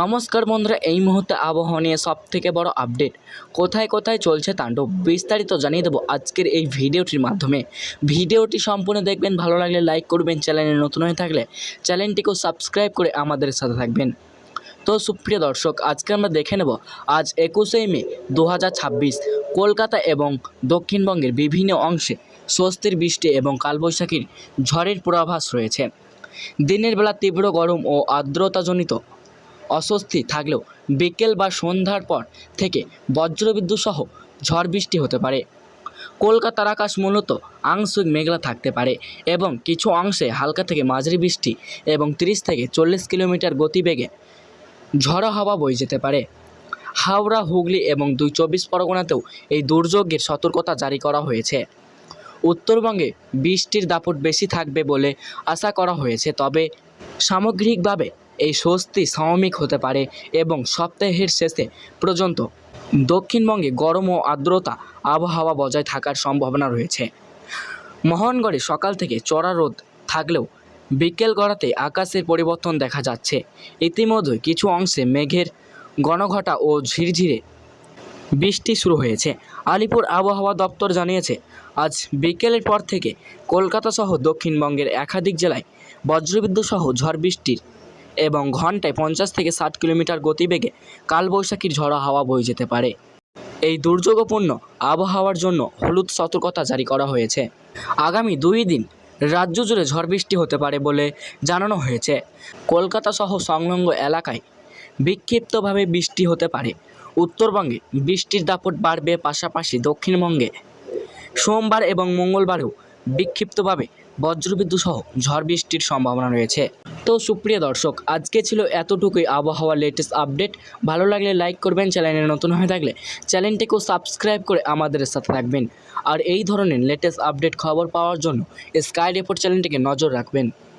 নমস্কার বন্ধুরা, এই মুহূর্তে আবহাওয়া নিয়ে সবথেকে বড় আপডেট কোথায় কোথায় চলছে তাণ্ডব বিস্তারিত জানিয়ে দেবো আজকের এই ভিডিওটির মাধ্যমে। ভিডিওটি সম্পূর্ণ দেখবেন, ভালো লাগলে লাইক করবেন, চ্যানেলে নতুন হয়ে থাকলে চ্যানেলটিকেও সাবস্ক্রাইব করে আমাদের সাথে থাকবেন। তো সুপ্রিয় দর্শক, আজকে আমরা দেখে নেব আজ 21শে মে 2026 কলকাতা এবং দক্ষিণবঙ্গের বিভিন্ন অংশে স্বস্তির বৃষ্টি এবং কালবৈশাখীর ঝড়ের পূর্বাভাস রয়েছে। দিনের বেলা তীব্র গরম ও আর্দ্রতাজনিত অস্বস্তি থাকলেও বিকেল বা সন্ধ্যার পর থেকে বজ্রবিদ্যুৎ সহ ঝড় বৃষ্টি হতে পারে। কলকাতার আকাশ মূলত আংশিক মেঘলা থাকতে পারে এবং কিছু অংশে হালকা থেকে মাঝারি বৃষ্টি এবং 30 থেকে 40 কিলোমিটার গতিবেগে ঝড়ো হাওয়া বয়ে যেতে পারে। হাওড়া, হুগলি এবং 24 পরগনাতেও এই দুর্যোগের সতর্কতা জারি করা হয়েছে। উত্তরবঙ্গে বৃষ্টির দাপট বেশি থাকবে বলে আশা করা হয়েছে, তবে সামগ্রিকভাবে এই স্বস্তি সাময়িক হতে পারে এবং সপ্তাহের শেষে পর্যন্ত দক্ষিণবঙ্গে গরম ও আর্দ্রতা আবহাওয়া বজায় থাকার সম্ভাবনা রয়েছে। মোহনগড়ে সকাল থেকে চড়া রোদ থাকলেও বিকেল গড়াতে আকাশের পরিবর্তন দেখা যাচ্ছে। ইতিমধ্যে কিছু অংশে মেঘের ঘনঘটা ও ঝিরঝিরে বৃষ্টি শুরু হয়েছে। আলিপুর আবহাওয়া দপ্তর জানিয়েছে, আজ বিকেলের পর থেকে কলকাতা সহ দক্ষিণবঙ্গের একাধিক জেলায় বজ্রবিদ্যুৎ সহ ঝড় বৃষ্টির এবং ঘন্টায় 50 থেকে 60 কিলোমিটার গতিবেগে কালবৈশাখীর ঝড়ো হাওয়া বয়ে যেতে পারে। এই দুর্যোগপূর্ণ আবহাওয়ার জন্য হলুদ সতর্কতা জারি করা হয়েছে। আগামী 2 দিন রাজ্য জুড়ে ঝড় বৃষ্টি হতে পারে বলে জানানো হয়েছে। কলকাতা সহ সংলগ্ন এলাকায় বিক্ষিপ্তভাবে বৃষ্টি হতে পারে। উত্তরবঙ্গে বৃষ্টির দাপট বাড়বে, পাশাপাশি দক্ষিণবঙ্গে সোমবার এবং মঙ্গলবারেও বিক্ষিপ্তভাবে বজ্রবিদ্যুৎ সহ ঝড় বৃষ্টির সম্ভাবনা রয়েছে। তো সুপ্রিয় দর্শক, আজকে ছিল এতটুকুই আবহাওয়ার লেটেস্ট আপডেট। ভালো লাগলে লাইক করবেন, চ্যানেলে নতুন হয়ে থাকলে চ্যানেলটিকেও সাবস্ক্রাইব করে আমাদের সাথে থাকবেন। আর এই ধরনের লেটেস্ট আপডেট খবর পাওয়ার জন্য স্কাই রিপোর্ট চ্যানেলটিকে নজর রাখবেন।